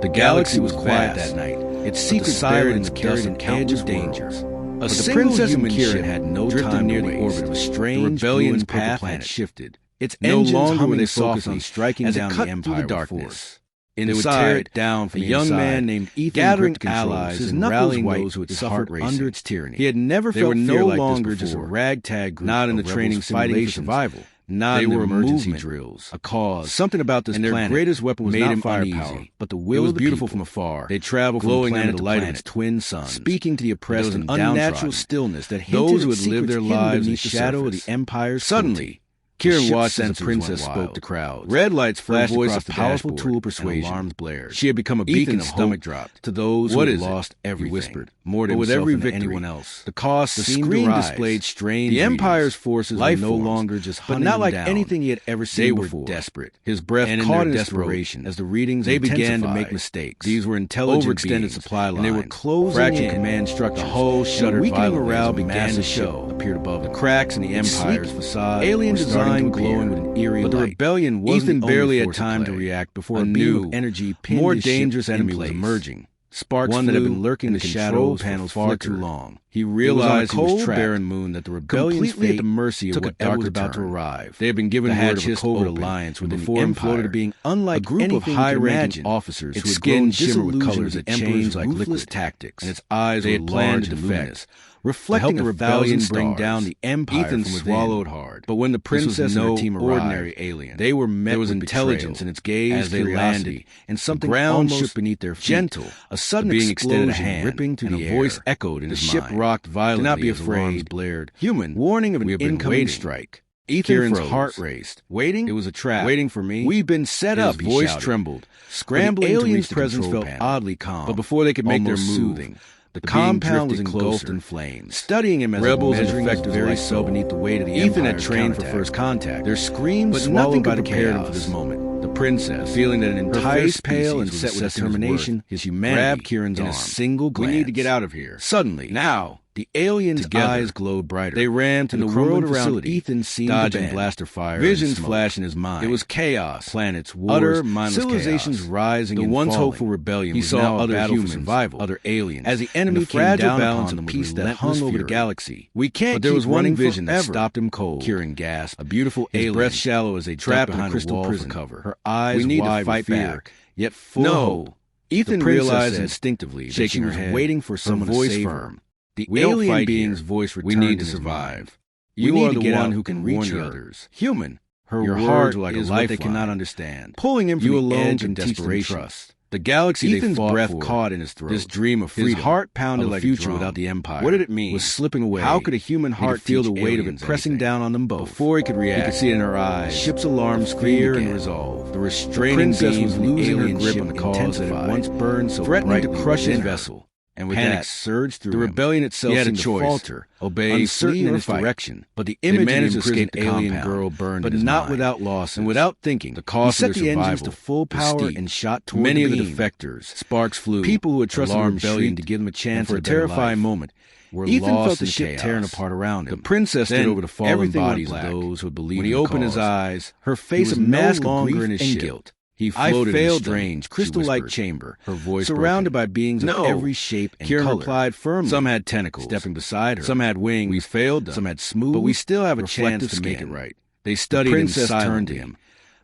The galaxy was quiet that night. Its secrets buried in the dust and countless dangers. But the princess human ship had no time near the orbit of a strange, the rebellion's path had shifted. Its engines no longer were they focused on striking down the empire through the darkness. Inside, they would tear it down from a young man named Ethan gathering allies and rallying those who had suffered under its tyranny. He had never felt fear like this before. They were no longer just a ragtag group, not in the training fighting for survival. Not they were emergency drills, a cause, something about this planet. Their greatest weapon was not firepower, but the will. It was beautiful from afar. They traveled glowing under the light of its twin suns, speaking to the oppressed and unnatural stillness that those who had lived their lives in the shadow of the empire's. Suddenly, Kieran watched as the princess spoke to crowds. Red lights flashed across the powerful tool persuasion. Alarms blared. She had become a beacon of stomach dropped to those who had lost everything. He whispered, more to with every victory, anyone else. The cost, the screen displayed strange. The empire's forces were no longer just hunting but not like anything he had ever seen before. They were desperate. His breath caught in desperation as the readings they began to make mistakes. These were intelligent overextended supply lines, and they were closing fractured command structures. The whole shuddered violently morale began to show. Appeared above the cracks in the empire's facade. Alien design glowing with an eerie light. But the rebellion wasn't Ethan barely had time to react before a new, energy, more dangerous enemy was emerging. Sparks one that had been lurking in the shadow panels far too long. He realized he was trapped, barren moon that the rebellion's completely at the mercy of whatever was about to arrive. They had been given word of a covert alliance with the empire, being unlike a group of high-ranking officers whose skin shimmered with colors that changed like liquid tactics, and its eyes were large and luminous, reflecting the rebellion bring down the empire. Ethan swallowed hard. But when the princess and her team arrived, ordinary alien, they were met with intelligence in its gaze as they landed, and something ground shook beneath their feet. Gentle, a sudden being extended a hand, ripping to the air. Voice echoed in his mind. The ship rocked violently. Do not be afraid. Blared. Human, warning of an incoming strike. Ethan's heart raced. Waiting? It was a trap. Waiting for me? We've been set up. His voice trembled. Scrambling to reach the presence felt oddly calm. But before they could make their move, the compound was engulfed in flames. Studying him as rebels and defectors very so beneath the weight of the Ethan had trained for first contact. Their screams swallowed by the chaos for this moment. The princess, feeling that an entire pale and set with determination, his humanity grabbed Kieran's arm. A single glance. We need to get out of here. Suddenly, now, the alien's eyes glowed brighter. They ran to the world around Ethan, seemed dodging blaster fire. Visions flashed in his mind. It was chaos. Planets, wars, utter mindless civilizations chaos. Rising. The once hopeful rebellion. He saw other humans, survival, other aliens. As the enemy came down upon them, the peace that hung over the galaxy. We can't. But there was one vision that stopped him cold. Kieran gasped. A beautiful alien, breath shallow as they trapped behind a crystal prison cover. Her eyes wide. We need to fight back, yet full of hope. Ethan realized instinctively, shaking her head, waiting for someone to save her. The alien being's voice returned. We need to survive. You are the one who can reach others. Human. Your heart like a life they cannot understand. Pulling him from the edge in desperation. Trust. The galaxy Ethan's breath caught in his throat. This dream of freedom. His heart pounded like a future without the empire. What did it mean? Was slipping away. How could a human heart feel the weight of it pressing down on them both? Before he could react, he could see it in her eyes. Ship's alarm screamed and resolve. The restraining princess was losing her grip on the cause that had once burned so threatening to crush his vessel. And with panic surged through the rebellion itself. He had a choice: falter, obey, uncertain in its direction. But the image of the imprisoned alien girl burned, but not without loss and without thinking. The cost of their survival, the engines to full power and shot toward many of the defectors. Sparks flew. People who had trusted the rebellion to give them a chance for a terrifying moment were Ethan lost felt the ship tearing apart around him. The princess stood over the fallen bodies of those who had believed. When he opened his eyes, her face a mask of grief and guilt. He floated in a strange, crystal-like chamber, her voice surrounded by beings of every shape and color. Kieran replied firmly. Some had tentacles, stepping beside her. Some had wings. We failed them. Some had smooth, but we still have a chance to make it right. They studied him silently. Turned to him,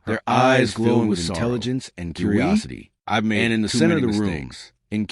their eyes glowing with intelligence and curiosity. I've made and in the center of the room.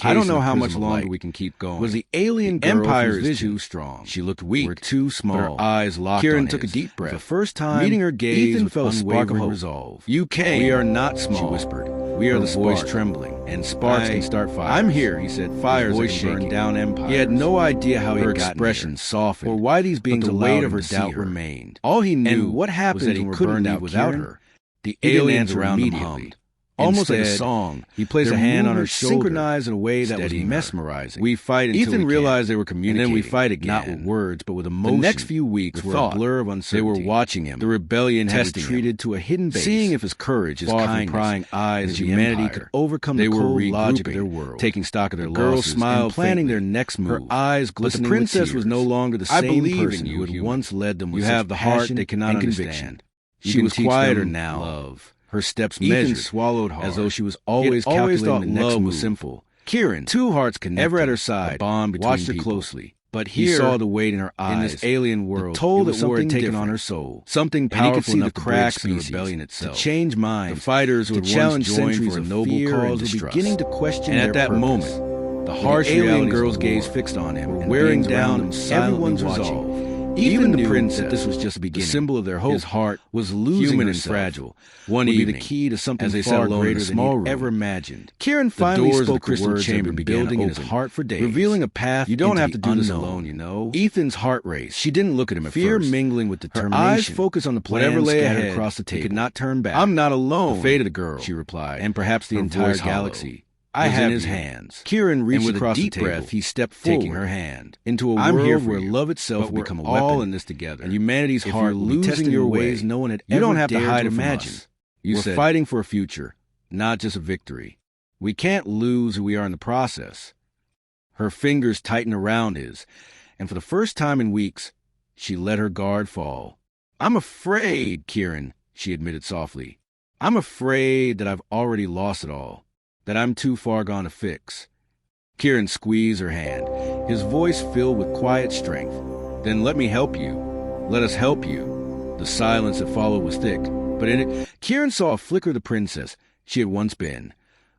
I don't know how much longer we can keep going. Was the alien girl empire is too strong? She looked weak. We're too small. But her eyes locked. Kieran took a deep breath. For the first time, meeting her gaze, Ethan felt a spark of resolve. You came. We are not small. She whispered. We are the voice trembling, and sparks can start fires. I'm here, he said. Fires that burn down empires. He had no idea how her expression softened, or why these beings the weight of her doubt remained. All he knew and what happened was that he couldn't leave without her. The aliens around him hummed. Almost like a song, he placed a hand on her shoulder, synchronized in a way that was mesmerizing. We fight until Ethan realized they were communicating, and then we fight again, not with words, but with emotion. The next few weeks were a blur of uncertainty. They were watching him. The rebellion had retreated to a hidden base, seeing if his courage, his kindness, prying eyes, his humanity could overcome the cold logic of their world, taking stock of their losses, and planning their next move. Her eyes glistening. The princess was no longer the same person who had once led them with such passion they cannot understand. She was quieter now. Love. Her steps measured, swallowed hard, as though she was always calculating the next move. Was simple. Kieran, two hearts connected, ever at her side, a bond between watched her people. Closely. But here, he saw the weight in her eyes, in this alien world, the toll that war had taken on her soul. Something powerful enough to cracks in the rebellion itself, to change minds. The fighters who had challenge centuries of noble cause were beginning to question their purpose. And at that moment, the harsh alien girl's gaze fixed on him, were wearing down everyone's resolve. Even the princess, that this was just a beginning. The symbol of their hope, his heart was losing human herself. And fragile. One would evening, be the key to something as they far greater than he ever imagined. Kieran finally spoke the crystal chamber, building in his heart for days, revealing a path. You don't have to do this alone, you know. Ethan's heart raced. She didn't look at him at fear first. Mingling with determination. Her eyes focused on the plan whatever lay ahead across the table. He could not turn back. I'm not alone. The fate of the girl, she replied, and perhaps the entire galaxy. I have in his hands. Kieran reached across the table. With a deep breath, he stepped forward, taking her hand into a world where love itself will become a weapon. All in this together, and humanity's heart will be testing your ways no one had ever dared to. You don't have to hide or imagine. We're fighting for a future, not just a victory. We can't lose who we are in the process. Her fingers tightened around his, and for the first time in weeks, she let her guard fall. I'm afraid, Kieran, she admitted softly. I'm afraid that I've already lost it all. That I'm too far gone to fix. Kieran squeezed her hand, his voice filled with quiet strength. Then let me help you. Let us help you. The silence that followed was thick, but in it, Kieran saw a flicker of the princess she had once been.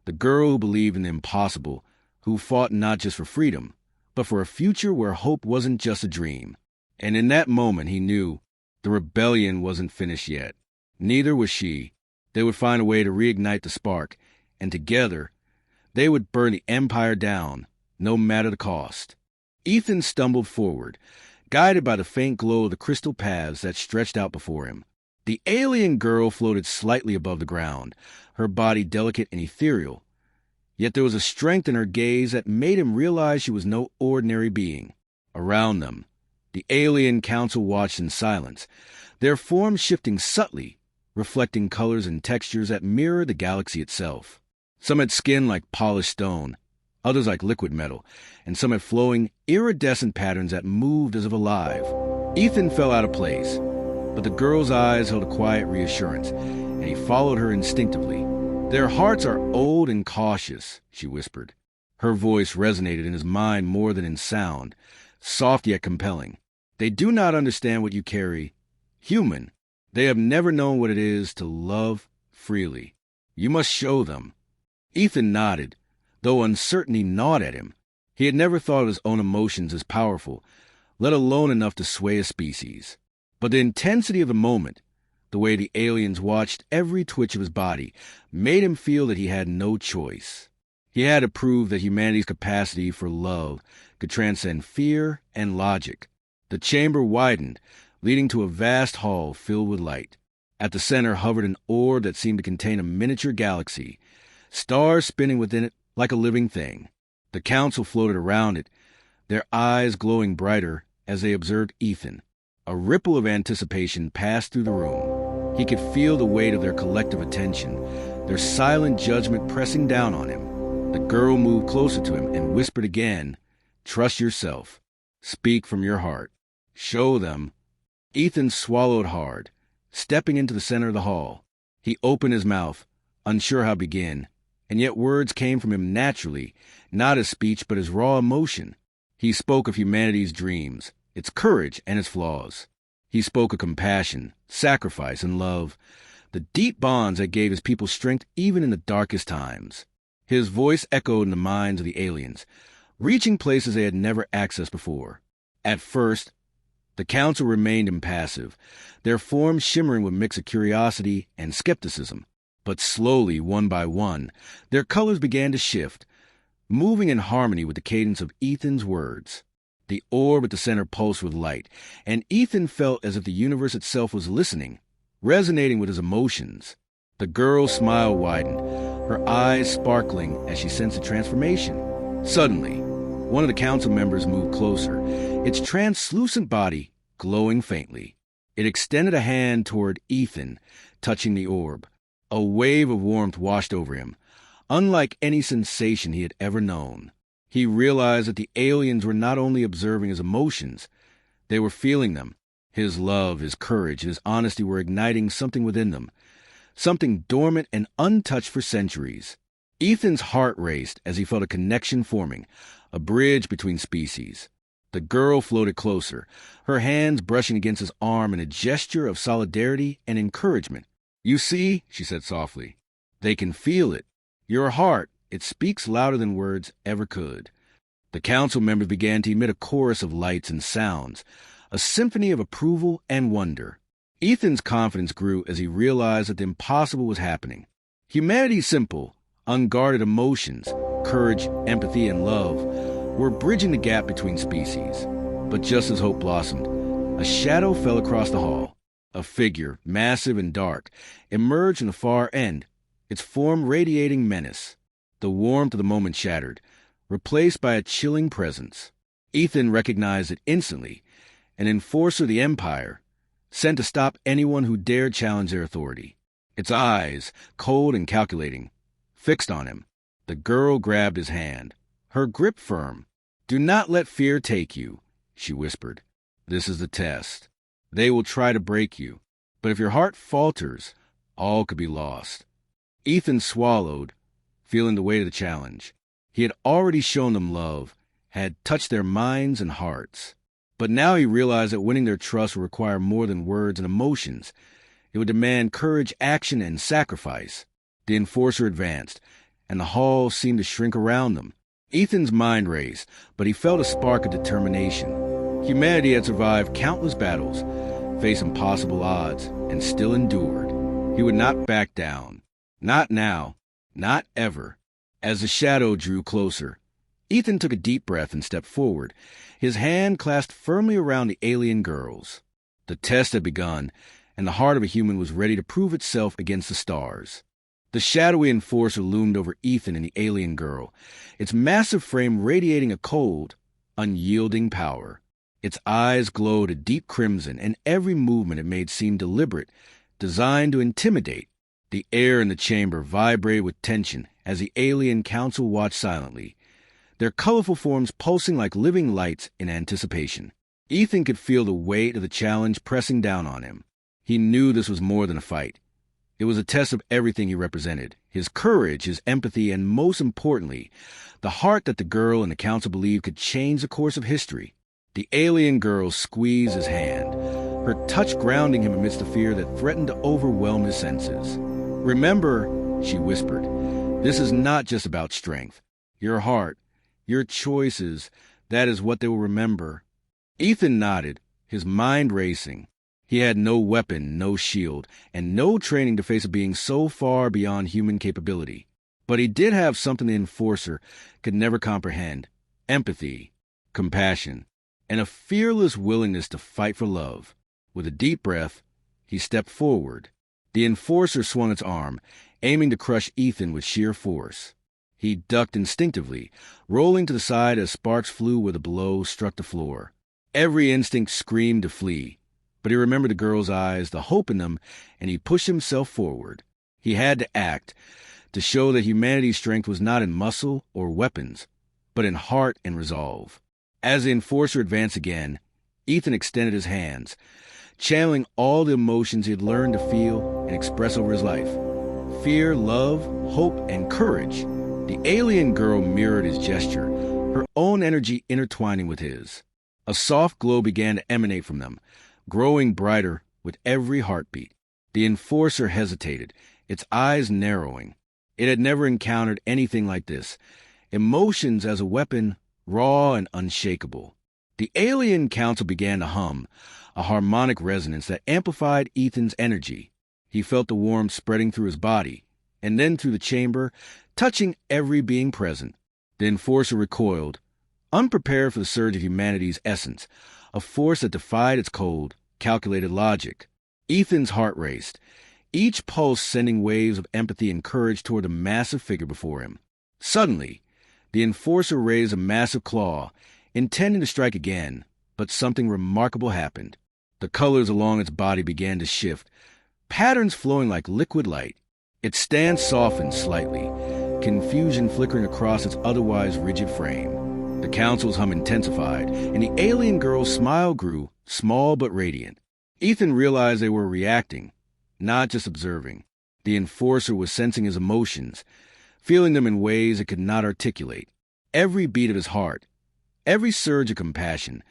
The girl who believed in the impossible, who fought not just for freedom, but for a future where hope wasn't just a dream. And in that moment, he knew the rebellion wasn't finished yet. Neither was she. They would find a way to reignite the spark, and together, they would burn the empire down, no matter the cost. Ethan stumbled forward, guided by the faint glow of the crystal paths that stretched out before him. The alien girl floated slightly above the ground, her body delicate and ethereal. Yet there was a strength in her gaze that made him realize she was no ordinary being. Around them, the alien council watched in silence, their forms shifting subtly, reflecting colors and textures that mirrored the galaxy itself. Some had skin like polished stone, others like liquid metal, and some had flowing, iridescent patterns that moved as if alive. Ethan fell out of place, but the girl's eyes held a quiet reassurance, and he followed her instinctively. Their hearts are old and cautious, she whispered. Her voice resonated in his mind more than in sound, soft yet compelling. They do not understand what you carry. Human. They have never known what it is to love freely. You must show them. Ethan nodded, though uncertainty gnawed at him. He had never thought of his own emotions as powerful, let alone enough to sway a species. But the intensity of the moment, the way the aliens watched every twitch of his body, made him feel that he had no choice. He had to prove that humanity's capacity for love could transcend fear and logic. The chamber widened, leading to a vast hall filled with light. At the center hovered an orb that seemed to contain a miniature galaxy, stars spinning within it like a living thing. The council floated around it, their eyes glowing brighter as they observed Ethan. A ripple of anticipation passed through the room. He could feel the weight of their collective attention, their silent judgment pressing down on him. The girl moved closer to him and whispered again, "Trust yourself. Speak from your heart. Show them." Ethan swallowed hard, stepping into the center of the hall. He opened his mouth, unsure how to begin, and yet words came from him naturally, not as speech but as raw emotion. He spoke of humanity's dreams, its courage and its flaws. He spoke of compassion, sacrifice, and love, the deep bonds that gave his people strength even in the darkest times. His voice echoed in the minds of the aliens, reaching places they had never accessed before. At first, the council remained impassive, their forms shimmering with mix of curiosity and skepticism. But slowly, one by one, their colors began to shift, moving in harmony with the cadence of Ethan's words. The orb at the center pulsed with light, and Ethan felt as if the universe itself was listening, resonating with his emotions. The girl's smile widened, her eyes sparkling as she sensed a transformation. Suddenly, one of the council members moved closer, its translucent body glowing faintly. It extended a hand toward Ethan, touching the orb. A wave of warmth washed over him, unlike any sensation he had ever known. He realized that the aliens were not only observing his emotions, they were feeling them. His love, his courage, his honesty were igniting something within them. something dormant and untouched for centuries. Ethan's heart raced as he felt a connection forming, a bridge between species. The girl floated closer, her hands brushing against his arm in a gesture of solidarity and encouragement. "You see," she said softly, "they can feel it. Your heart, it speaks louder than words ever could." The council members began to emit a chorus of lights and sounds, a symphony of approval and wonder. Ethan's confidence grew as he realized that the impossible was happening. Humanity's simple, unguarded emotions, courage, empathy, and love, were bridging the gap between species. But just as hope blossomed, a shadow fell across the hall. A figure, massive and dark, emerged from the far end, its form radiating menace. The warmth of the moment shattered, replaced by a chilling presence. Ethan recognized it instantly, an enforcer of the Empire, sent to stop anyone who dared challenge their authority. Its eyes, cold and calculating, fixed on him. The girl grabbed his hand, her grip firm. "Do not let fear take you," she whispered. "This is the test. They will try to break you, but if your heart falters, all could be lost." Ethan swallowed, feeling the weight of the challenge. He had already shown them love, had touched their minds and hearts. But now he realized that winning their trust would require more than words and emotions. It would demand courage, action, and sacrifice. The enforcer advanced, and the hall seemed to shrink around them. Ethan's mind raced, but he felt a spark of determination. Humanity had survived countless battles, faced impossible odds, and still endured. He would not back down. Not now. Not ever. As the shadow drew closer, Ethan took a deep breath and stepped forward, his hand clasped firmly around the alien girl's. The test had begun, and the heart of a human was ready to prove itself against the stars. The shadowy enforcer loomed over Ethan and the alien girl, its massive frame radiating a cold, unyielding power. Its eyes glowed a deep crimson, and every movement it made seemed deliberate, designed to intimidate. The air in the chamber vibrated with tension as the alien council watched silently, their colorful forms pulsing like living lights in anticipation. Ethan could feel the weight of the challenge pressing down on him. He knew this was more than a fight. It was a test of everything he represented, his courage, his empathy, and most importantly, the heart that the girl and the council believed could change the course of history. The alien girl squeezed his hand, her touch grounding him amidst the fear that threatened to overwhelm his senses. "Remember," she whispered, "this is not just about strength. Your heart, your choices, that is what they will remember." Ethan nodded, his mind racing. He had no weapon, no shield, and no training to face a being so far beyond human capability. But he did have something the enforcer could never comprehend: empathy, compassion, and a fearless willingness to fight for love. With a deep breath, he stepped forward. The enforcer swung its arm, aiming to crush Ethan with sheer force. He ducked instinctively, rolling to the side as sparks flew where the blow struck the floor. Every instinct screamed to flee, but he remembered the girl's eyes, the hope in them, and he pushed himself forward. He had to act, to show that humanity's strength was not in muscle or weapons, but in heart and resolve. As the enforcer advanced again, Ethan extended his hands, channeling all the emotions he had learned to feel and express over his life: fear, love, hope, and courage. The alien girl mirrored his gesture, her own energy intertwining with his. A soft glow began to emanate from them, growing brighter with every heartbeat. The enforcer hesitated, its eyes narrowing. It had never encountered anything like this. Emotions as a weapon, raw and unshakable. The alien council began to hum, a harmonic resonance that amplified Ethan's energy. He felt the warmth spreading through his body, and then through the chamber, touching every being present. The enforcer recoiled, unprepared for the surge of humanity's essence, a force that defied its cold, calculated logic. Ethan's heart raced, each pulse sending waves of empathy and courage toward the massive figure before him. Suddenly, the enforcer raised a massive claw, intending to strike again, but something remarkable happened. The colors along its body began to shift, patterns flowing like liquid light. Its stance softened slightly, confusion flickering across its otherwise rigid frame. The council's hum intensified, and the alien girl's smile grew, small but radiant. Ethan realized they were reacting, not just observing. The enforcer was sensing his emotions, feeling them in ways it could not articulate. Every beat of his heart, every surge of compassion,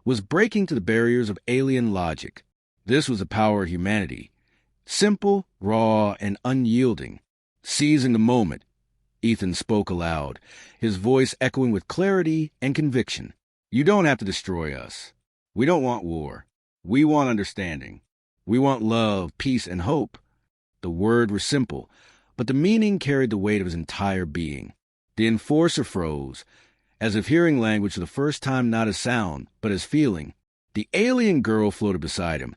was breaking to the barriers of alien logic. This was the power of humanity, simple, raw, and unyielding. Seizing the moment, Ethan spoke aloud, his voice echoing with clarity and conviction. You don't have to destroy us. We don't want war. We want understanding. We want love, peace, and hope. The words were simple, but the meaning carried the weight of his entire being. The enforcer froze, as if hearing language for the first time not as sound, but as feeling. The alien girl floated beside him,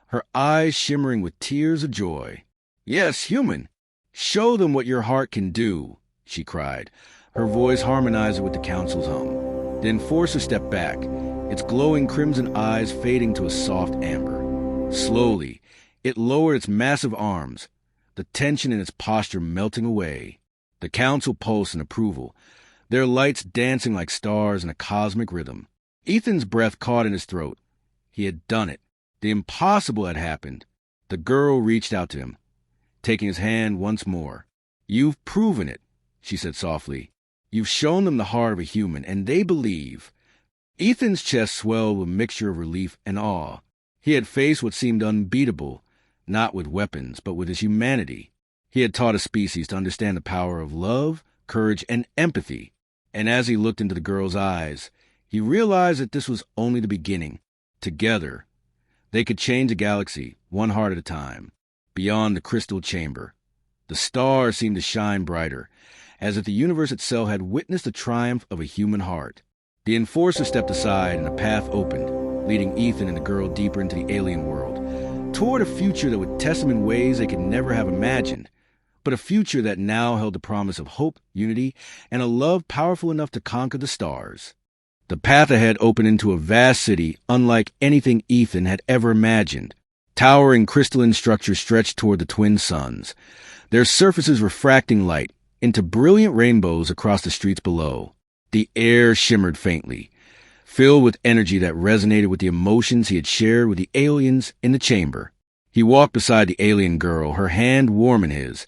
her eyes shimmering with tears of joy. Yes, human. Show them what your heart can do, she cried, her voice harmonizing with the council's hum. The enforcer stepped back, its glowing crimson eyes fading to a soft amber. Slowly, it lowered its massive arms, the tension in its posture melting away. The council pulsed in approval, their lights dancing like stars in a cosmic rhythm. Ethan's breath caught in his throat. He had done it. The impossible had happened. The girl reached out to him, taking his hand once more. You've proven it, she said softly. You've shown them the heart of a human, and they believe. Ethan's chest swelled with a mixture of relief and awe. He had faced what seemed unbeatable, not with weapons, but with his humanity. He had taught a species to understand the power of love, courage, and empathy. And as he looked into the girl's eyes, he realized that this was only the beginning. Together, they could change the galaxy, one heart at a time. Beyond the crystal chamber, the stars seemed to shine brighter, as if the universe itself had witnessed the triumph of a human heart. The enforcer stepped aside and a path opened, leading Ethan and the girl deeper into the alien world, toward a future that would test them in ways they could never have imagined, but a future that now held the promise of hope, unity, and a love powerful enough to conquer the stars. The path ahead opened into a vast city unlike anything Ethan had ever imagined. Towering crystalline structures stretched toward the twin suns, their surfaces refracting light into brilliant rainbows across the streets below. The air shimmered faintly, filled with energy that resonated with the emotions he had shared with the aliens in the chamber. He walked beside the alien girl, her hand warm in his,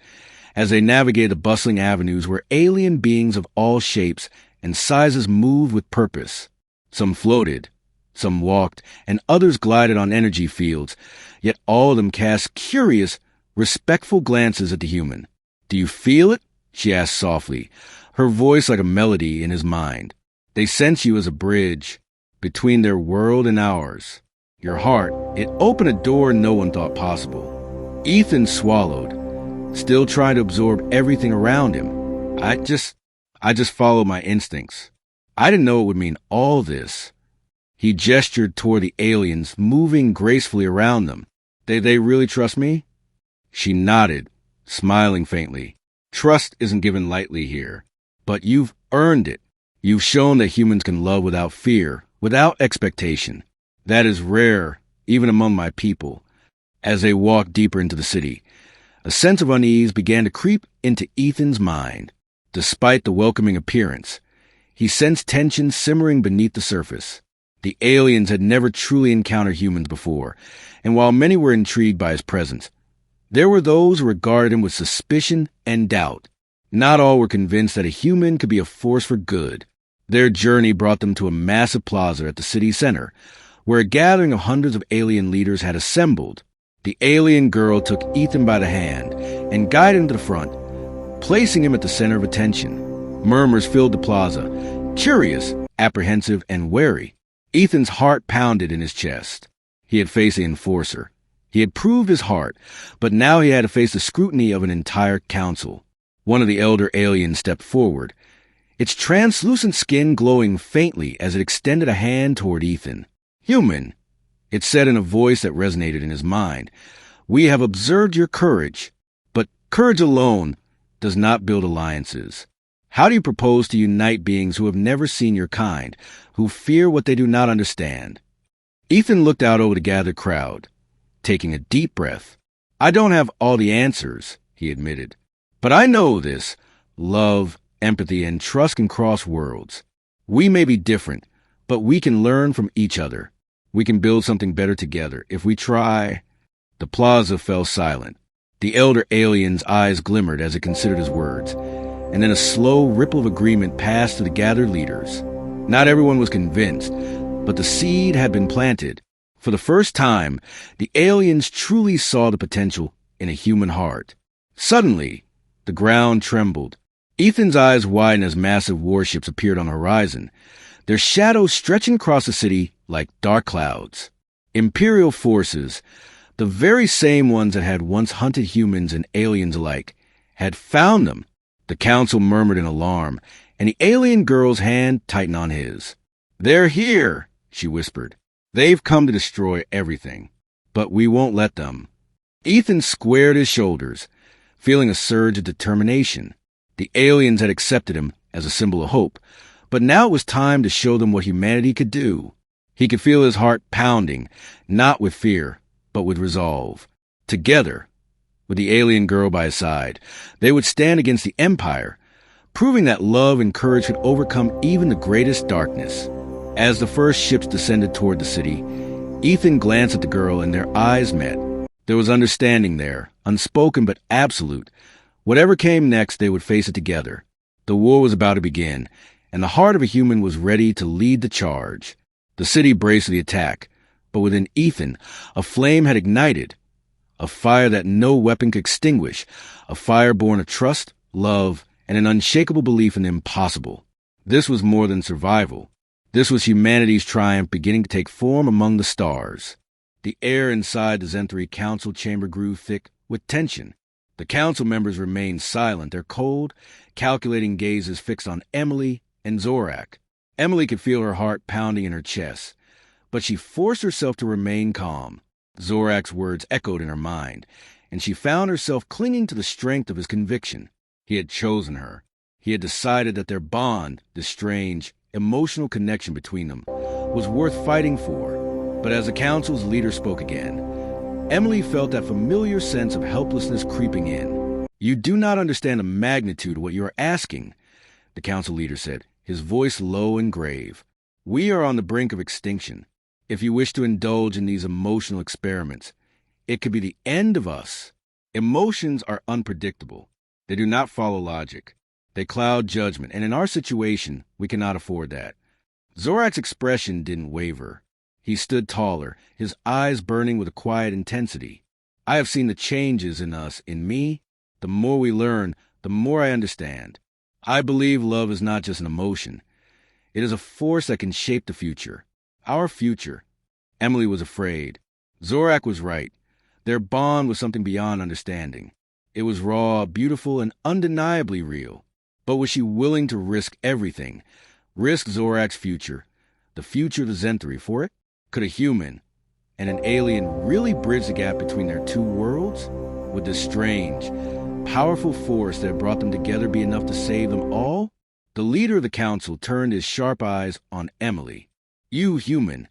as they navigated the bustling avenues where alien beings of all shapes and sizes moved with purpose. Some floated, some walked, and others glided on energy fields, yet all of them cast curious, respectful glances at the human. Do you feel it? She asked softly, her voice like a melody in his mind. They sense you as a bridge between their world and ours. Your heart, it opened a door no one thought possible. Ethan swallowed, still trying to absorb everything around him. I just followed my instincts. I didn't know it would mean all this. He gestured toward the aliens, moving gracefully around them. They really trust me? She nodded, smiling faintly. Trust isn't given lightly here, but you've earned it. You've shown that humans can love without fear, without expectation. That is rare, even among my people. As they walked deeper into the city, a sense of unease began to creep into Ethan's mind. Despite the welcoming appearance, he sensed tension simmering beneath the surface. The aliens had never truly encountered humans before, and while many were intrigued by his presence, there were those who regarded him with suspicion and doubt. Not all were convinced that a human could be a force for good. Their journey brought them to a massive plaza at the city center, where a gathering of hundreds of alien leaders had assembled. The alien girl took Ethan by the hand and guided him to the front, placing him at the center of attention. Murmurs filled the plaza, curious, apprehensive, and wary. Ethan's heart pounded in his chest. He had faced the enforcer. He had proved his heart, but now he had to face the scrutiny of an entire council. One of the elder aliens stepped forward, its translucent skin glowing faintly as it extended a hand toward Ethan. Human, it said in a voice that resonated in his mind, we have observed your courage, but courage alone does not build alliances. How do you propose to unite beings who have never seen your kind, who fear what they do not understand? Ethan looked out over the gathered crowd, taking a deep breath. I don't have all the answers, he admitted, but I know this. Love, empathy, and trust can cross worlds. We may be different, but we can learn from each other. We can build something better together if we try. The plaza fell silent. The elder alien's eyes glimmered as it considered his words, and then a slow ripple of agreement passed to the gathered leaders. Not everyone was convinced, but the seed had been planted. For the first time, the aliens truly saw the potential in a human heart. Suddenly, the ground trembled. Ethan's eyes widened as massive warships appeared on the horizon, their shadows stretching across the city like dark clouds. Imperial forces, the very same ones that had once hunted humans and aliens alike, had found them. The council murmured in alarm, and the alien girl's hand tightened on his. "They're here," she whispered. "They've come to destroy everything, but we won't let them." Ethan squared his shoulders, feeling a surge of determination. The aliens had accepted him as a symbol of hope, but now it was time to show them what humanity could do. He could feel his heart pounding, not with fear, but with resolve. Together, with the alien girl by his side, they would stand against the Empire, proving that love and courage could overcome even the greatest darkness. As the first ships descended toward the city, Ethan glanced at the girl and their eyes met. There was understanding there, unspoken but absolute. Whatever came next, they would face it together. The war was about to begin, and the heart of a human was ready to lead the charge. The city braced for the attack, but within Ethan, a flame had ignited, a fire that no weapon could extinguish, a fire born of trust, love, and an unshakable belief in the impossible. This was more than survival. This was humanity's triumph beginning to take form among the stars. The air inside the Zenthari council chamber grew thick with tension. The council members remained silent, their cold, calculating gazes fixed on Emily and Zorak. Emily could feel her heart pounding in her chest, but she forced herself to remain calm. Zorak's words echoed in her mind, and she found herself clinging to the strength of his conviction. He had chosen her. He had decided that their bond, this strange, emotional connection between them, was worth fighting for. But as the council's leader spoke again, Emily felt that familiar sense of helplessness creeping in. "You do not understand the magnitude of what you are asking," the council leader said, his voice low and grave. "We are on the brink of extinction. If you wish to indulge in these emotional experiments, it could be the end of us. Emotions are unpredictable. They do not follow logic. They cloud judgment, and in our situation, we cannot afford that." Zorak's expression didn't waver. He stood taller, his eyes burning with a quiet intensity. "I have seen the changes in us, in me. The more we learn, the more I understand. I believe love is not just an emotion. It is a force that can shape the future. Our future." Emily was afraid. Zorak was right. Their bond was something beyond understanding. It was raw, beautiful, and undeniably real. But was she willing to risk everything? Risk Zorak's future, the future of the Zenthari, for it? Could a human and an alien really bridge the gap between their two worlds? Would this strange, powerful force that brought them together be enough to save them all? The leader of the council turned his sharp eyes on Emily. "You, human,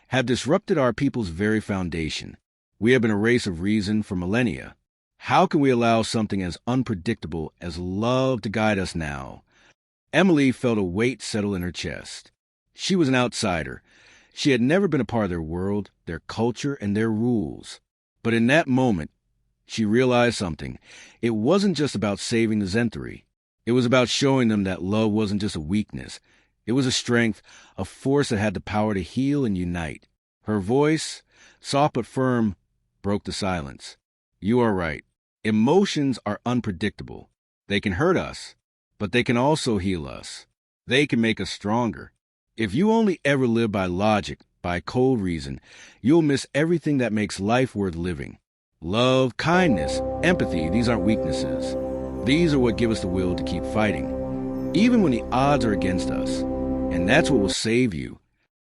have disrupted our people's very foundation. We have been a race of reason for millennia. How can we allow something as unpredictable as love to guide us now?" Emily felt a weight settle in her chest. She was an outsider. She had never been a part of their world, their culture, and their rules. But in that moment, she realized something. It wasn't just about saving the Zenthari. It was about showing them that love wasn't just a weakness. It was a strength, a force that had the power to heal and unite. Her voice, soft but firm, broke the silence. "You are right. Emotions are unpredictable. They can hurt us, but they can also heal us. They can make us stronger. If you only ever live by logic, by cold reason, you'll miss everything that makes life worth living. Love, kindness, empathy, these aren't weaknesses. These are what give us the will to keep fighting, even when the odds are against us. And that's what will save you."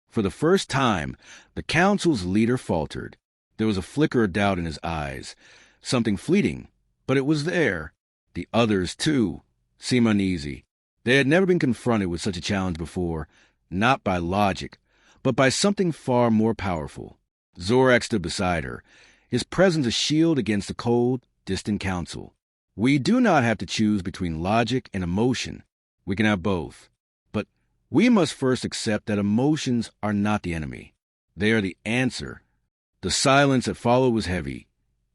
For the first time, the council's leader faltered. There was a flicker of doubt in his eyes, something fleeting, but it was there. The others, too, seemed uneasy. They had never been confronted with such a challenge before, not by logic, but by something far more powerful. Zorak stood beside her, his presence a shield against the cold, distant council. "We do not have to choose between logic and emotion. We can have both. But we must first accept that emotions are not the enemy. They are the answer." The silence that followed was heavy.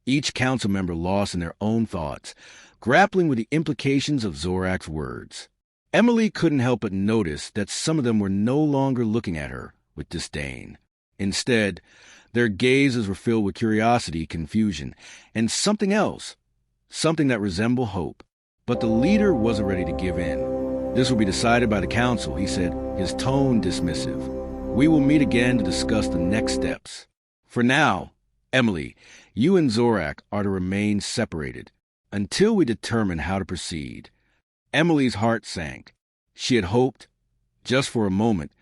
each council member lost in their own thoughts, grappling with the implications of Zorak's words. Emily couldn't help but notice that some of them were no longer looking at her with disdain. Instead, their gazes were filled with curiosity, confusion, and something else, something that resembled hope. But the leader wasn't ready to give in. This will be decided by the council, he said, his tone dismissive. We will meet again to discuss the next steps. For now, Emily, you and Zorak are to remain separated until we determine how to proceed. Emily's heart sank. She had hoped, just for a moment,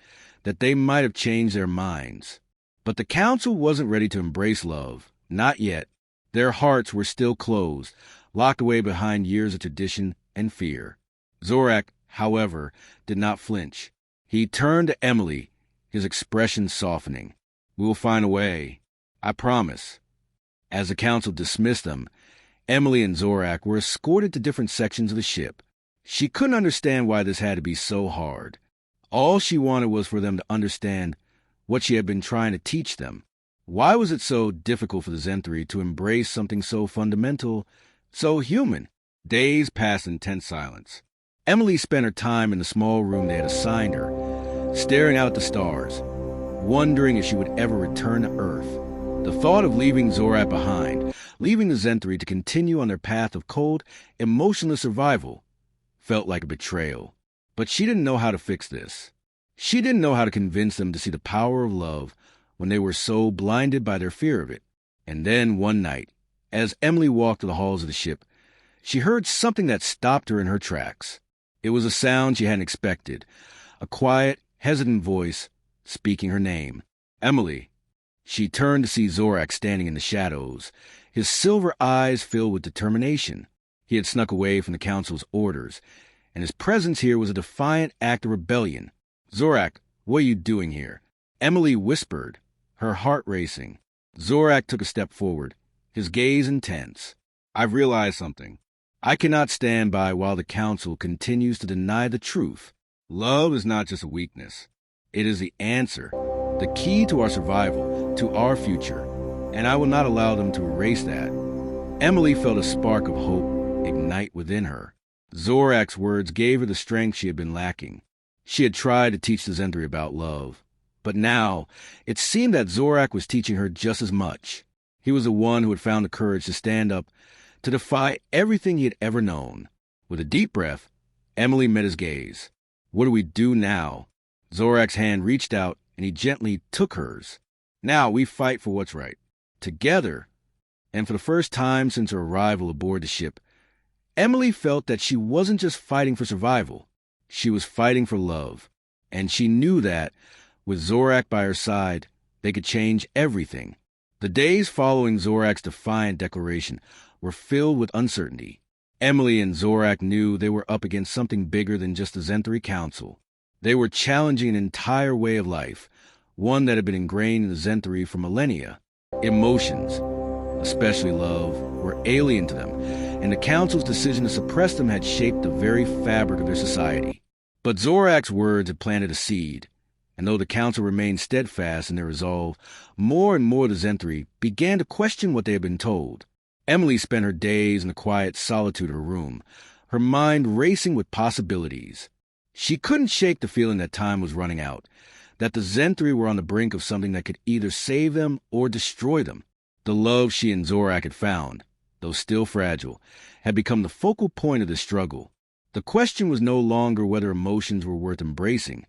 that they might have changed their minds. But the council wasn't ready to embrace love. Not yet. Their hearts were still closed, locked away behind years of tradition and fear. Zorak, however, did not flinch. He turned to Emily, his expression softening. We will find a way. I promise. As the council dismissed them, Emily and Zorak were escorted to different sections of the ship. She couldn't understand why this had to be so hard. All she wanted was for them to understand what she had been trying to teach them. Why was it so difficult for the Zenthri to embrace something so fundamental, so human? Days passed in tense silence. Emily spent her time in the small room they had assigned her, staring out at the stars, wondering if she would ever return to Earth. The thought of leaving Zorak behind, leaving the Zenthri to continue on their path of cold, emotionless survival, felt like a betrayal. But she didn't know how to fix this. She didn't know how to convince them to see the power of love when they were so blinded by their fear of it. And then one night, as Emily walked to the halls of the ship, she heard something that stopped her in her tracks. It was a sound she hadn't expected, a quiet, hesitant voice speaking her name. Emily. She turned to see Zorak standing in the shadows, his silver eyes filled with determination. He had snuck away from the council's orders, and his presence here was a defiant act of rebellion. Zorak, what are you doing here? Emily whispered, her heart racing. Zorak took a step forward, his gaze intense. I've realized something. I cannot stand by while the council continues to deny the truth. Love is not just a weakness. It is the answer, the key to our survival, to our future, and I will not allow them to erase that. Emily felt a spark of hope ignite within her. Zorak's words gave her the strength she had been lacking. She had tried to teach the Zenthri about love, but now it seemed that Zorak was teaching her just as much. He was the one who had found the courage to stand up, to defy everything he had ever known. With a deep breath, Emily met his gaze. What do we do now? Zorak's hand reached out, and he gently took hers. Now we fight for what's right. Together. And for the first time since her arrival aboard the ship, Emily felt that she wasn't just fighting for survival. She was fighting for love. And she knew that, with Zorak by her side, they could change everything. The days following Zorak's defiant declaration were filled with uncertainty. Emily and Zorak knew they were up against something bigger than just the Zenthri Council. They were challenging an entire way of life, one that had been ingrained in the Zenthri for millennia. Emotions, especially love, were alien to them, and the Council's decision to suppress them had shaped the very fabric of their society. But Zorak's words had planted a seed, and though the Council remained steadfast in their resolve, more and more the Zenthri began to question what they had been told. Emily spent her days in the quiet solitude of her room, her mind racing with possibilities. She couldn't shake the feeling that time was running out, that the Zenthri were on the brink of something that could either save them or destroy them. The love she and Zorak had found, though still fragile, had become the focal point of the struggle. The question was no longer whether emotions were worth embracing.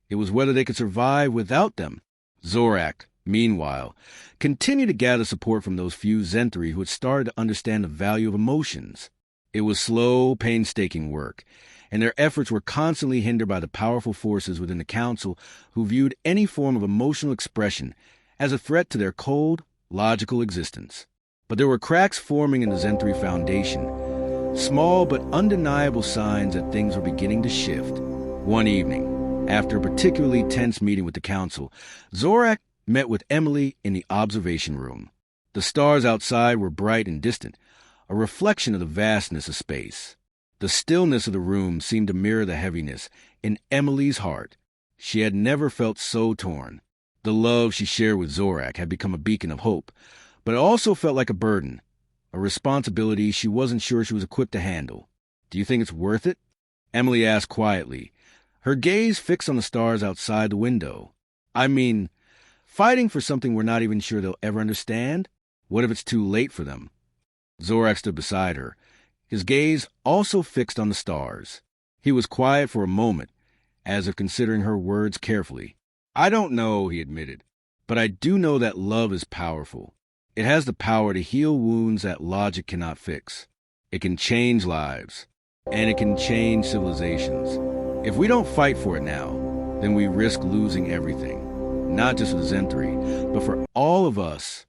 It was whether they could survive without them. Zorak, meanwhile, continued to gather support from those few Zenthri who had started to understand the value of emotions. It was slow, painstaking work, and their efforts were constantly hindered by the powerful forces within the Council who viewed any form of emotional expression as a threat to their cold, logical existence. But there were cracks forming in the Zenthri foundation, small but undeniable signs that things were beginning to shift. One evening, after a particularly tense meeting with the Council, Zorak met with Emily in the observation room. The stars outside were bright and distant, a reflection of the vastness of space. The stillness of the room seemed to mirror the heaviness in Emily's heart. She had never felt so torn. The love she shared with Zorak had become a beacon of hope, but it also felt like a burden, a responsibility she wasn't sure she was equipped to handle. "Do you think it's worth it?" Emily asked quietly, her gaze fixed on the stars outside the window. "I mean, fighting for something we're not even sure they'll ever understand? What if it's too late for them?" Zorak stood beside her, his gaze also fixed on the stars. He was quiet for a moment, as if considering her words carefully. "I don't know," he admitted, "but I do know that love is powerful. It has the power to heal wounds that logic cannot fix. It can change lives, and it can change civilizations. If we don't fight for it now, then we risk losing everything, not just for the Zenthri, but for all of us."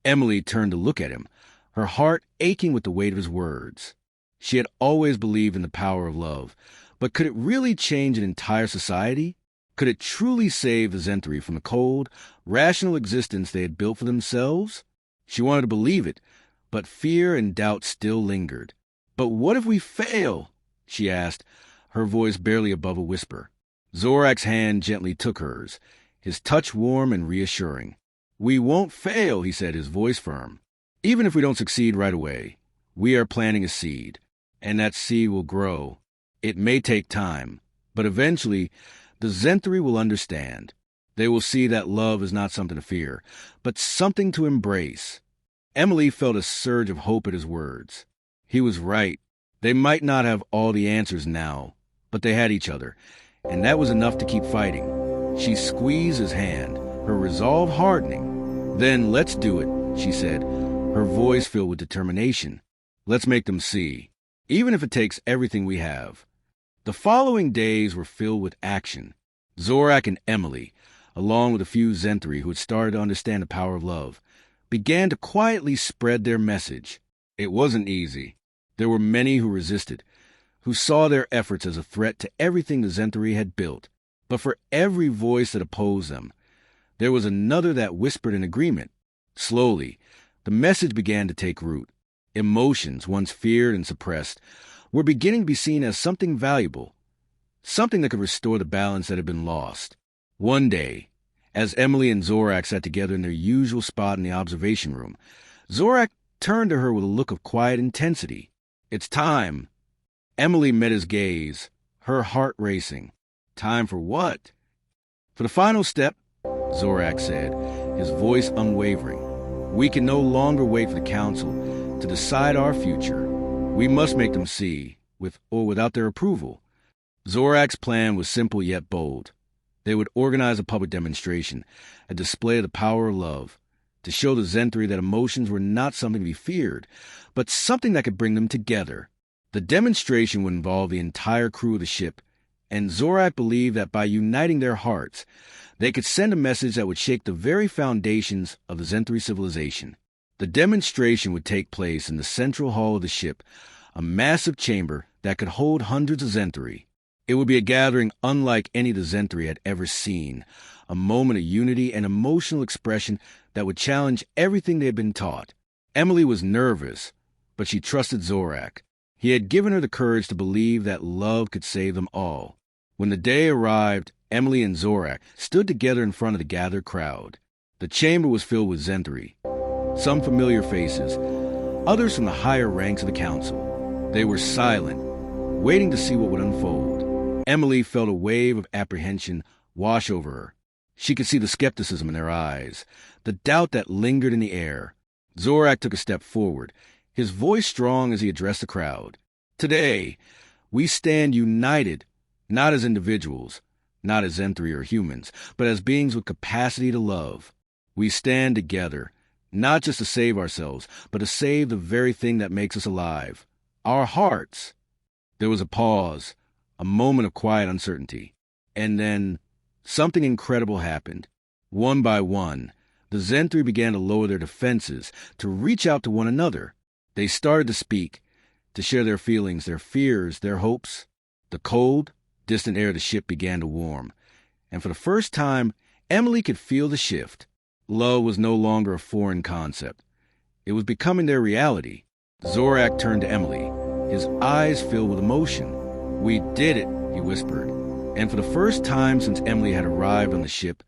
Emily turned to look at him, her heart aching with the weight of his words. She had always believed in the power of love, but could it really change an entire society? Could it truly save the Zenthri from the cold, rational existence they had built for themselves? She wanted to believe it, but fear and doubt still lingered. "But what if we fail?" she asked, her voice barely above a whisper. Zorak's hand gently took hers, his touch warm and reassuring. "We won't fail," he said, his voice firm. "Even if we don't succeed right away, we are planting a seed, and that seed will grow. It may take time, but eventually the Zenthri will understand. They will see that love is not something to fear, but something to embrace." Emily felt a surge of hope at his words. He was right. They might not have all the answers now, but they had each other, and that was enough to keep fighting. She squeezed his hand, her resolve hardening. "Then let's do it," she said, her voice filled with determination. "Let's make them see, even if it takes everything we have." The following days were filled with action. Zorak and Emily, along with a few Zenthri who had started to understand the power of love, began to quietly spread their message. It wasn't easy. There were many who resisted, who saw their efforts as a threat to everything the Zenthri had built. But for every voice that opposed them, there was another that whispered in agreement. Slowly, the message began to take root. Emotions, once feared and suppressed, were beginning to be seen as something valuable, something that could restore the balance that had been lost. One day, as Emily and Zorak sat together in their usual spot in the observation room, Zorak turned to her with a look of quiet intensity. "It's time." Emily met his gaze, her heart racing. "Time for what?" "For the final step," Zorak said, his voice unwavering. "We can no longer wait for the council to decide our future. We must make them see, with or without their approval." Zorak's plan was simple yet bold. They would organize a public demonstration, a display of the power of love, to show the Zenthri that emotions were not something to be feared, but something that could bring them together. The demonstration would involve the entire crew of the ship, and Zorak believed that by uniting their hearts, they could send a message that would shake the very foundations of the Zenthri civilization. The demonstration would take place in the central hall of the ship, a massive chamber that could hold hundreds of Zenthri. It would be a gathering unlike any the Zenthri had ever seen, a moment of unity and emotional expression that would challenge everything they had been taught. Emily was nervous, but she trusted Zorak. He had given her the courage to believe that love could save them all. When the day arrived, Emily and Zorak stood together in front of the gathered crowd. The chamber was filled with Zenthri, some familiar faces, others from the higher ranks of the council. They were silent, waiting to see what would unfold. Emily felt a wave of apprehension wash over her. She could see the skepticism in their eyes, the doubt that lingered in the air. Zorak took a step forward, his voice strong as he addressed the crowd. "Today, we stand united, not as individuals, not as Zenthri or humans, but as beings with capacity to love. We stand together, not just to save ourselves, but to save the very thing that makes us alive, our hearts." There was a pause, a moment of quiet uncertainty, and then something incredible happened. One by one, the Zenthri began to lower their defenses, to reach out to one another. They started to speak, to share their feelings, their fears, their hopes. The cold, distant air of the ship began to warm, and for the first time, Emily could feel the shift. Love was no longer a foreign concept. It was becoming their reality. Zorak turned to Emily, his eyes filled with emotion. "We did it," he whispered. And for the first time since Emily had arrived on the ship,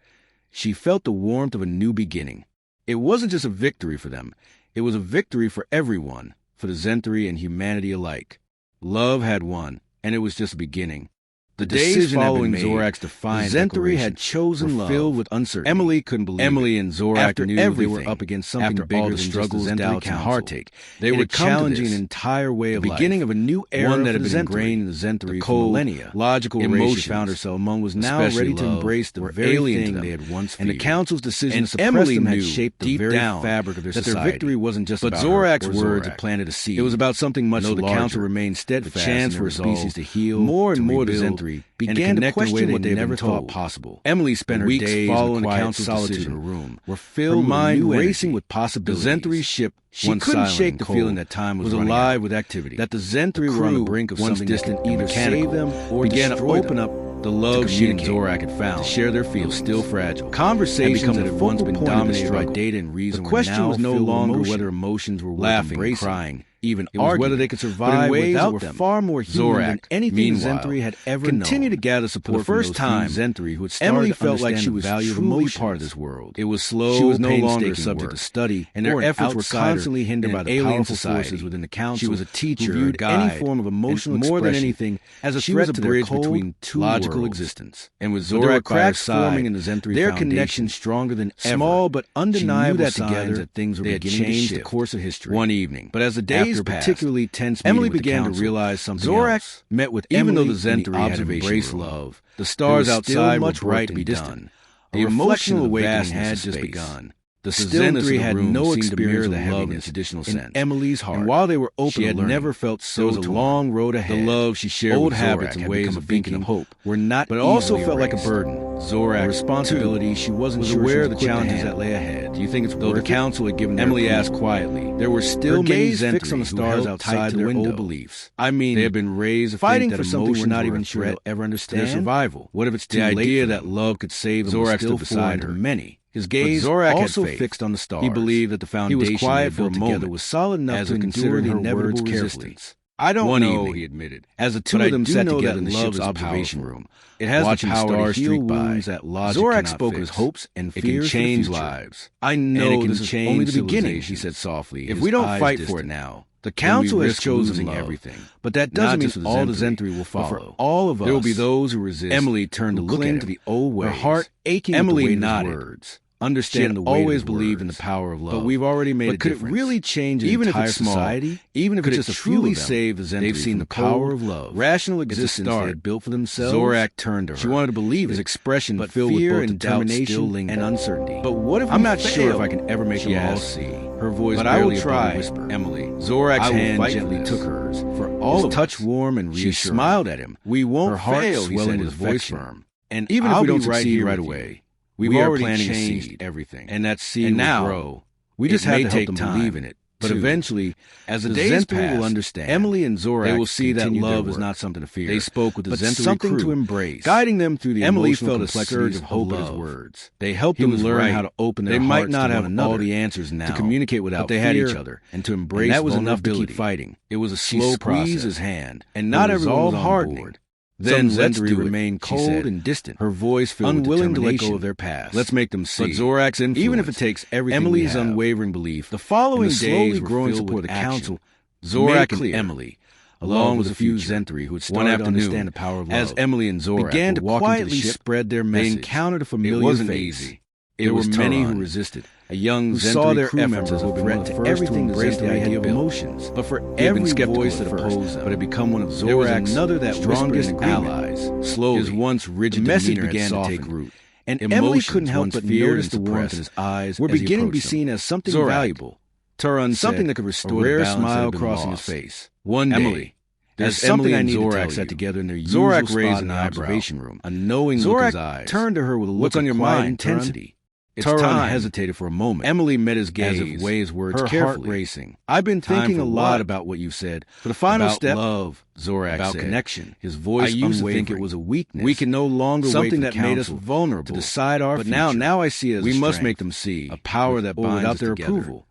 she felt the warmth of a new beginning. It wasn't just a victory for them. It was a victory for everyone, for the Zentri and humanity alike. Love had won, and it was just the beginning. The days following Zorak's defiant Zentri had chosen love, filled with uncertainty. Emily couldn't believe Emily and Zorak knew they were up against something bigger than struggles, doubts, and heartache. They were challenging an entire way of life, the beginning of a new era, one that had been ingrained in the Zentri for millennia. Logical emotion she found herself among was now ready to embrace the very thing they had once feared. And the council's decision to suppress them had shaped the very fabric of their society. That their victory wasn't just about Zorak's words had planted a seed. It was about something much larger. The council remained steadfast, a chance for a species to heal, more and more the Zentri began to question what they never thought possible. Emily spent her days following the council's solitude in her room, were filled with new racing with possibilities. The Zentri ship, she couldn't shake the feeling that time was alive with activity, that the Zentri were on the brink of something distant, either save them or began to open up the love she and Zorak had found to share their feelings, still fragile. Conversations that had once been dominated by data and reason. The question was no longer whether emotions were laughing, crying, even it was whether they could survive without them. Far more human than anything Zentri had ever known. Continued to gather support for the first time. Zentri, who had Emily felt like she was truly part of this world. It was slow, she was no longer a subject of study, and their efforts were constantly hindered by the powerful forces within the council. She was a teacher, who viewed any form of emotional expression, more than anything, as a threat to their cold, between two logical existence. And with Zorak by her side, forming in the Zentri their connection stronger than ever. Small but undeniable signs that things were beginning to shift the course of history. One evening, but as the days particularly tense, Emily began to realize something else. Met with even though the Zentri had embraced love, the stars outside were bright and distant. The emotional awakening had just begun. The Zentri had no experience of love in a traditional sense. Emily's heart, and while they were open, she had never felt so. There was a long road ahead. The love she shared with Zorak, habits and ways of thinking of hope were not, but it also felt like a burden. Zorak, responsibility she wasn't sure aware of the challenges that lay ahead. Do you think it's worth it? Though the council had given Emily asked quietly, there were still many Zentri fixed on the stars outside their old beliefs. I mean, they had been raised fighting for something we're not even sure they'll ever understand. Their survival. What if it's the idea that love could save them? Zorak stood beside her. Many. His gaze also fixed on the stars. He believed that the foundation they built together was solid enough to consider the inevitable resistance. I don't know, he admitted. As the two of them sat together in the ship's observation room, it has the power to heal wounds that logic cannot fix. Zorak spoke his hopes and fears. It can change lives. I know this is only the beginning, he said softly. If we don't fight for it now, the council has chosen everything, but that doesn't mean all the Zentri will follow. For all of us, there will be those who resist. Emily turned to look into the old ways, her heart aching. Emily nodded. Words. Understand the always believed in the power of love, but we've already made a difference. Could it really change an entire society? Even if it's just a few save the Zentri, they've seen the power of love, rational existence they had built for themselves. Zorak turned to her. She wanted to believe his expression, but filled with both determination and uncertainty. But what if I'm not sure if I can ever make them all see? Her voice, but I will try. Whisper, Emily. Zorak's hand gently took hers. For all of touch warm and reassuring. She smiled at him. We won't fail. He said, his voice firm. And even if we don't succeed right away. We are already changed everything, and that seed will grow. We just have to help them believe in it. But eventually, as the days pass, will understand. Emily and Zorak they will see that love is not something to fear. They spoke with the Zentri crew, to embrace, guiding them through the Emily felt a surge of hope in his words. They helped them learn how to open their hearts. They might not have all the answers now to communicate without fear, but they had each other and to embrace. And that was enough to keep fighting. It was a slow process. She squeezed his hand, and not everyone was on board. Then Zentri remained cold and distant, her voice filled unwilling to let go of their past. Let's make them see. But Zorak's influence, even if it takes everything Emily's unwavering belief, the following days growing support of the council, Zorak and Emily, along with a few Zentri who had started to understand the power of love, as Emily and Zorak began to quietly spread their message, they encountered a familiar face. There were many who resisted. A young Zentri crew member who had been one of the first to embrace the idea of emotions. But for every voice that opposed them, but had become one of Zorak's strongest allies. Slowly, his once rigid demeanor began to take root. And Emily couldn't help but notice the warmth in his eyes were beginning to be seen as something valuable. Turan said, something that could restore the balance smile crossing his face. One day, Emily, there's something I need Zorak sat together in their usual spot in the observation room. A knowing look in his eyes. Turned to her with a look of quiet intensity. Turan hesitated for a moment. Emily met his gaze, as if weighing his words carefully. Heart racing. I've been thinking a lot about what you said. For the final step, love, Zorak about said. Connection. His voice I used to think it was a weakness. We can no longer something wait for that made us vulnerable to decide our future. But now I see it as we must make them see a power that binds us their together. Approval.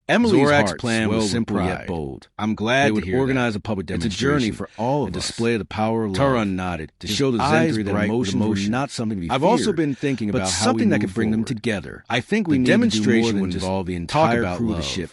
Emily's Zorak's plan was simple yet bold. I'm glad they would organize a public demonstration. It's a journey for all of us. A display of the power of love. Turan nodded to show the Zentri that emotions were not something to be feared. I've also been thinking about how something that could bring them together. I think we need demonstration would involve the entire crew of the ship.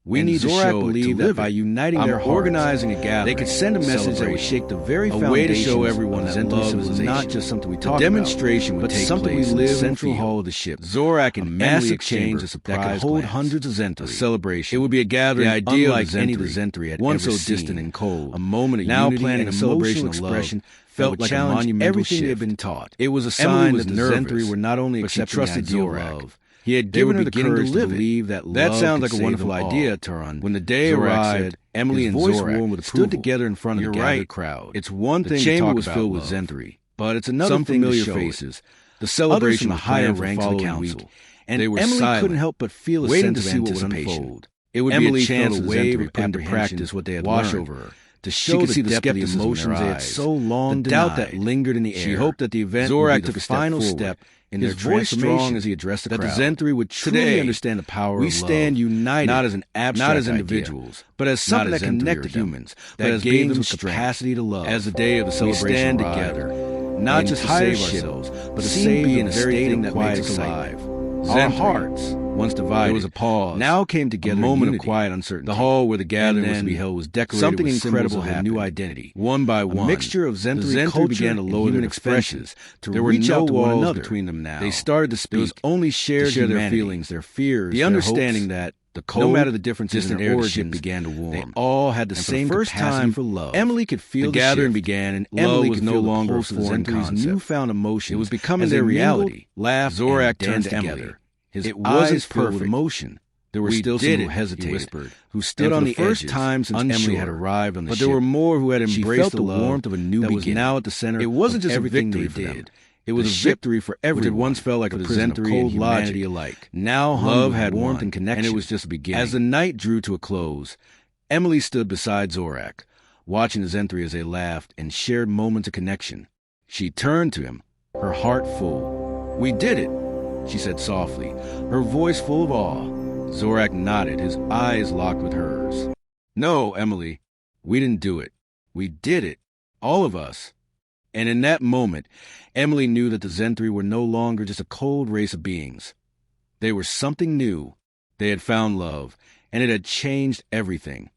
We need to show believe that by uniting their hearts, organizing a gathering, they could send a message that would shake the very foundation. A way to show everyone that love is not just something we talk about. The demonstration would take something we live in the central hall of the ship. Zorak and massive exchange a surprise that could hold hundreds of Zentri. A celebration. It would be a gathering unlike any the Zentri had ever seen. Once so distant and cold. A moment of unity and a celebration of expression felt like a monumental shift. Everything they had been taught. It was a sign that the Zentri were not only accepting Zorak. He had given her the courage to believe that love That sounds like a wonderful idea, Turan. When the day arrived, Emily and Zorak stood together in front of the gathered crowd. It's one thing to talk about filled with Zentri, but it's another thing familiar faces. The celebration of the higher ranks of the council, and they were Emily silent, couldn't help but feel a sense of anticipation. It would be a chance to wave of put into practice what they had wash over her. To show the depth of the emotions they had so long denied, the doubt that lingered in the air. She hoped that the event Zorak took a final step in their transformation, strong as he addressed the crowd, that the Zentri would truly understand the power of love. We stand united, not as an abstract not as individuals, but as something that connected humans, that as beings with capacity to love. As the day of the celebration we stand together, not just to save ourselves, but to save the very thing that makes us alive. Our hearts, once divided, there was a pause. Now came together a moment of quiet uncertainty. The hall where the gathering was to be held was decorated something with incredible of a new identity. One by one, a mixture of Zentri culture began to lower their expressions, to reach out to one another between them now. They started to speak, was only shared to share their feelings, their fears, the understanding that the cold, no matter the differences in their origins, began to warm. They all had the same first time for love. Emily could feel the gathering began, and Emily was no longer for Zentri's newfound emotion. It was becoming their reality. Laughed, Zorak turned to Emily. His eyes filled with emotion. There were still some who hesitated, whispered, who stood on the first time since Emily had arrived on the ship. But there were more who had embraced the warmth of a new beginning. That was now at the center. It wasn't just everything they did. It was a victory for everyone. Which had once felt like a prison of cold logic alike. Now love had warmth and connection, and it was just a beginning. As the night drew to a close, Emily stood beside Zorak, watching the Zentri as they laughed and shared moments of connection. She turned to him, her heart full. "We did it," she said softly, her voice full of awe. Zorak nodded, his eyes locked with hers. "No, Emily, we didn't do it. We did it. All of us." And in that moment, Emily knew that the Zentri were no longer just a cold race of beings. They were something new. They had found love, and it had changed everything.